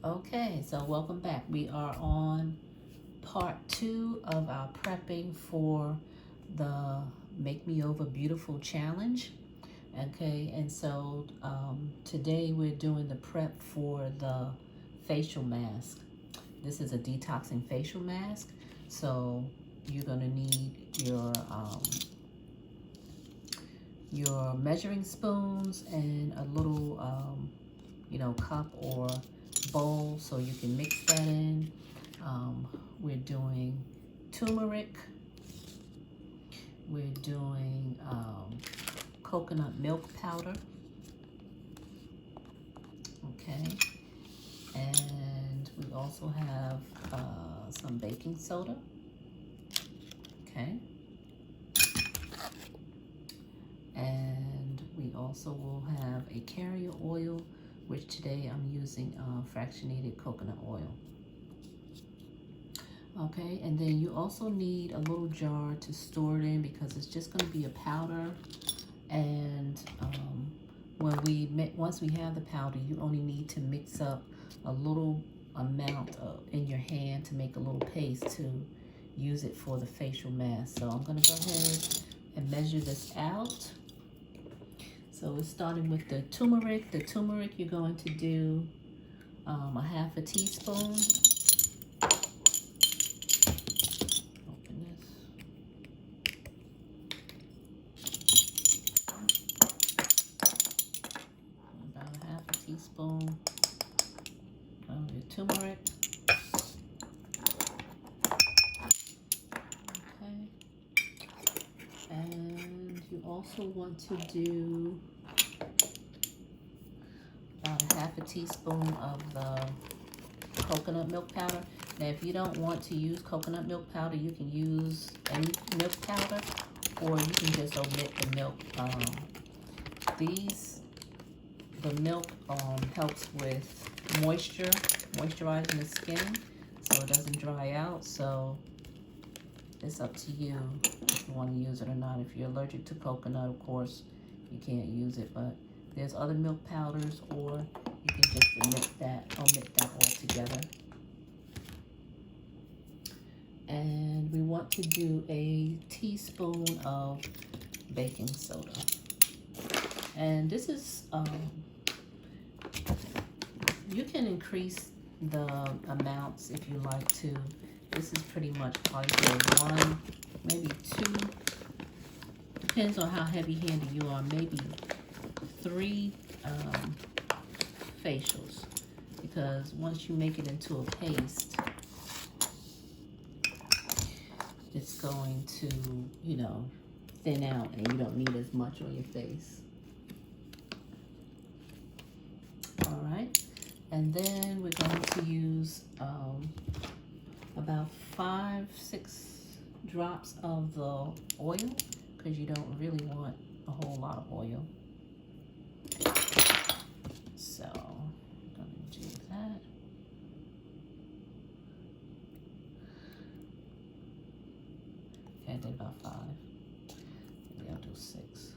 Okay, so welcome back. We are on part 2 of our prepping for the Make Me Over Beautiful challenge. Okay, and so today we're doing the prep for the facial mask. This is a detoxing facial mask. So you're going to need your measuring spoons and a little cup or bowl so you can mix that in. We're doing turmeric. We're doing coconut milk powder. Okay. And we also have some baking soda. Okay. And we also will have a carrier oil, which today I'm using fractionated coconut oil. Okay, and then you also need a little jar to store it in because it's just going to be a powder. And once we have the powder, you only need to mix up a little amount in your hand to make a little paste to use it for the facial mask. So I'm going to go ahead and measure this out. So we're starting with the turmeric. The turmeric you're going to do a half a teaspoon. Open this. About a half a teaspoon of your turmeric. Okay. And you also want to do about a half a teaspoon of the coconut milk powder. Now, if you don't want to use coconut milk powder, you can use any milk powder, or you can just omit the milk. The milk helps with moisturizing the skin, so it doesn't dry out. So it's up to you if you want to use it or not. If you're allergic to coconut, of course, you can't use it, but there's other milk powders, or you can just omit that altogether. And we want to do a teaspoon of baking soda. And this is, you can increase the amounts if you like to. This is pretty much probably for 1, maybe 2. Depends on how heavy-handed you are. Maybe 3 facials, because once you make it into a paste, it's going to, thin out, and you don't need as much on your face. All right, and then we're going to use about 5-6 drops of the oil, because you don't really want a whole lot of oil. So I'm going to do that. Okay, I did about 5. Maybe I'll do 6.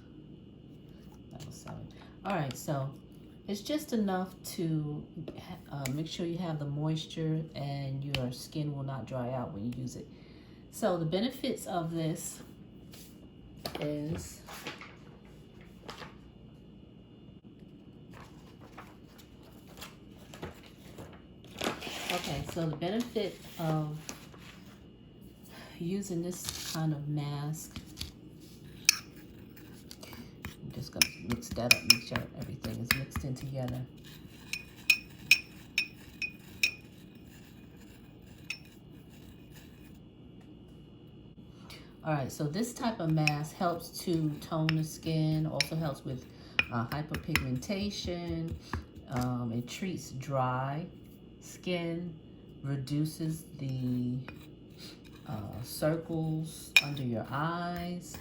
That was 7. All right, so it's just enough to make sure you have the moisture and your skin will not dry out when you use it. So the benefits of this is so the benefit of using this kind of mask, I'm just going to mix that up, make sure everything is mixed in together. All right, so this type of mask helps to tone the skin, also helps with hyperpigmentation. It treats dry skin, reduces the circles under your eyes.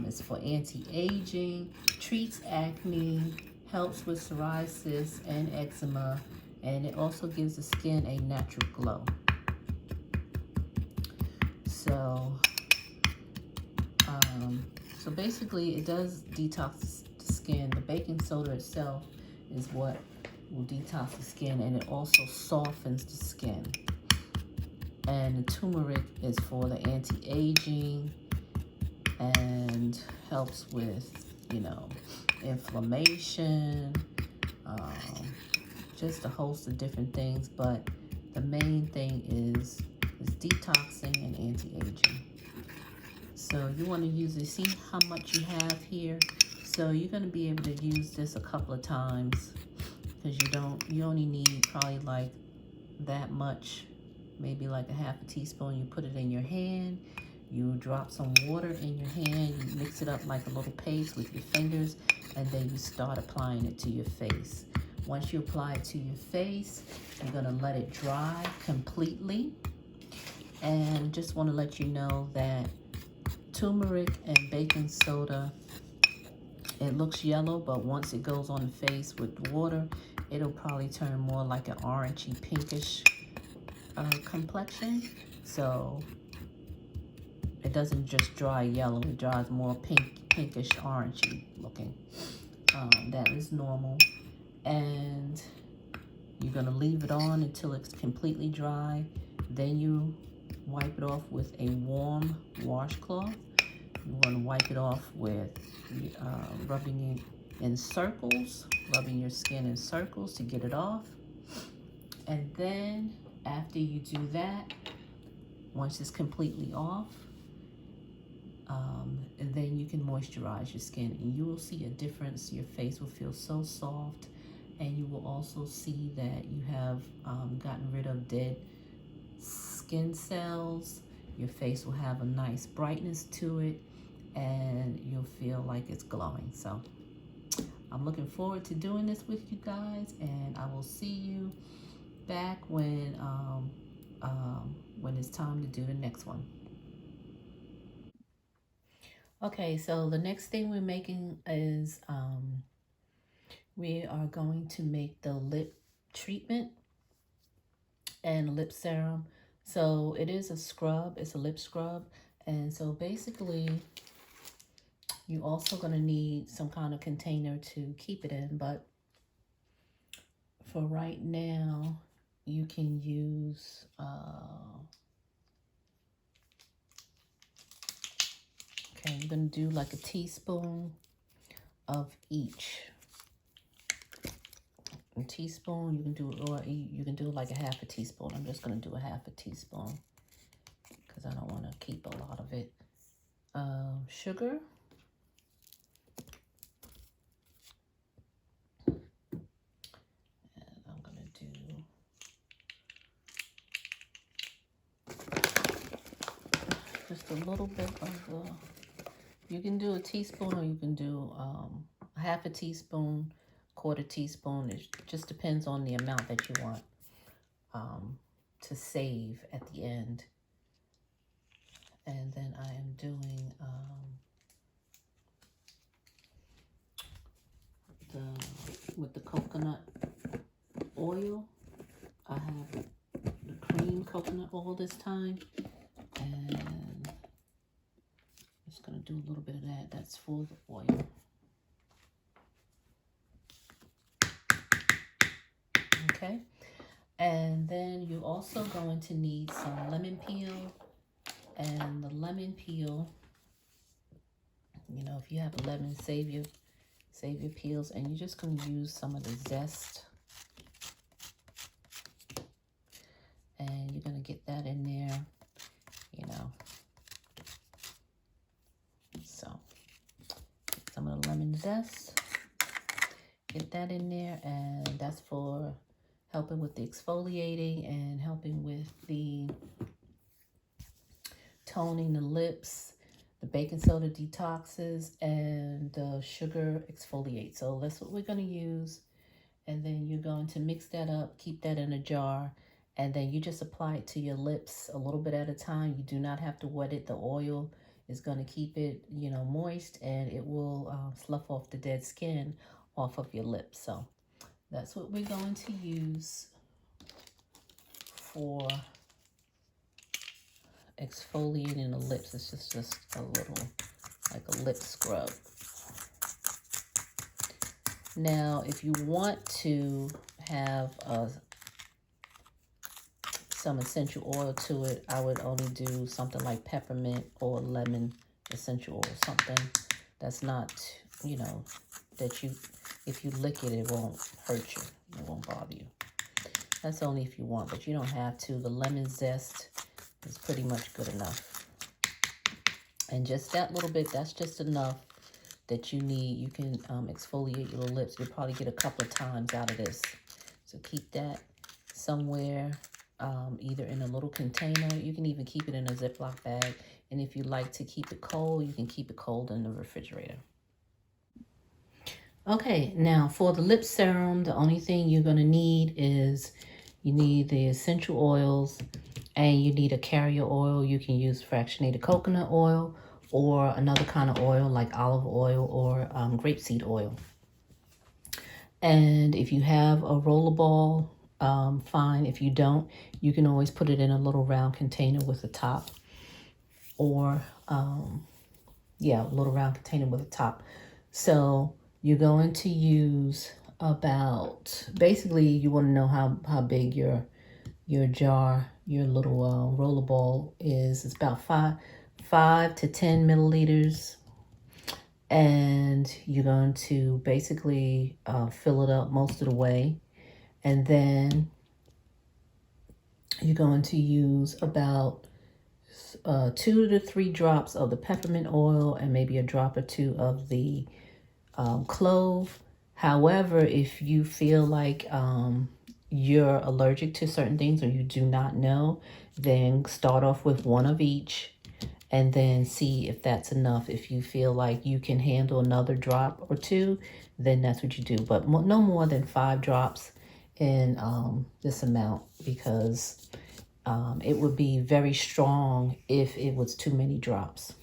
It's for anti-aging, treats acne, helps with psoriasis and eczema, and it also gives the skin a natural glow. So basically it does detox the skin. The baking soda itself is what will detox the skin, and it also softens the skin. And the turmeric is for the anti-aging and helps with, you know, inflammation, just a host of different things. But the main thing is detoxing and anti-aging. So you want to use it. See how much you have here. So you're going to be able to use this a couple of times, because you only need probably like that much, maybe like a half a teaspoon. You put it in your hand, you drop some water in your hand, you mix it up like a little paste with your fingers, and then you start applying it to your face. Once you apply it to your face, you're gonna let it dry completely. And just want to let you know that turmeric and baking soda, it looks yellow, but once it goes on the face with the water, it'll probably turn more like an orangey pinkish complexion. So it doesn't just dry yellow, it dries more pinkish orangey looking. That is normal. And you're gonna leave it on until it's completely dry. Then you wipe it off with a warm washcloth. You want to wipe it off with rubbing it in circles, rubbing your skin in circles to get it off. And then after you do that, once it's completely off, and then you can moisturize your skin, and you will see a difference. Your face will feel so soft, and you will also see that you have gotten rid of dead skin cells. Your face will have a nice brightness to it, and you'll feel like it's glowing. So I'm looking forward to doing this with you guys, and I will see you back when it's time to do the next one. Okay, so the next thing we're making is we are going to make the lip treatment and lip serum. So it is a scrub, it's a lip scrub. And so basically you also going to need some kind of container to keep it in, but for right now you can use okay, you're going to do like a teaspoon of each. A teaspoon, you can do, or you can do like a half a teaspoon. I'm just going to do a half a teaspoon because I don't want to keep a lot of it. Sugar. And I'm going to do just a little bit of the, you can do a teaspoon or you can do half a teaspoon, quarter teaspoon. It just depends on the amount that you want to save at the end. And then I am doing with the coconut oil. I have the cream coconut oil this time, and I'm just gonna do a little bit of that. That's for the oil. Okay, and then you're also going to need some lemon peel. And the lemon peel, you know, if you have a lemon, save your peels, and you're just going to use some of the zest. And you're going to get that in there, you know. So, some of the lemon zest. Get that in there, and that's for helping with the exfoliating and helping with the toning the lips. The baking soda detoxes, and the sugar exfoliates. So that's what we're going to use. And then you're going to mix that up, keep that in a jar, and then you just apply it to your lips a little bit at a time. You do not have to wet it. The oil is going to keep it, you know, moist, and it will slough off the dead skin off of your lips. So that's what we're going to use for exfoliating the lips. It's just a little, like a lip scrub. Now, if you want to have some essential oil to it, I would only do something like peppermint or lemon essential oil, something that's not, you know, that you, if you lick it, it won't hurt you, it won't bother you. That's only if you want, but you don't have to. The lemon zest is pretty much good enough. And just that little bit, that's just enough that you need. You can exfoliate your lips. You'll probably get a couple of times out of this. So keep that somewhere, either in a little container. You can even keep it in a Ziploc bag. And if you like to keep it cold, you can keep it cold in the refrigerator. Okay, now for the lip serum, the only thing you're going to need is you need the essential oils and you need a carrier oil. You can use fractionated coconut oil or another kind of oil like olive oil or grapeseed oil. And if you have a rollerball, fine. If you don't, you can always put it in a little round container with a top, or yeah, a little round container with a top. So you're going to use about, basically you want to know how big your jar, your little rollerball is. It's about 5 to 10 milliliters. And you're going to basically fill it up most of the way. And then you're going to use about 2 to 3 drops of the peppermint oil and maybe a drop or 2 of the clove. However, if you feel like you're allergic to certain things or you do not know, then start off with 1 of each and then see if that's enough. If you feel like you can handle another drop or 2, then that's what you do. But no more than 5 drops in this amount, because it would be very strong if it was too many drops.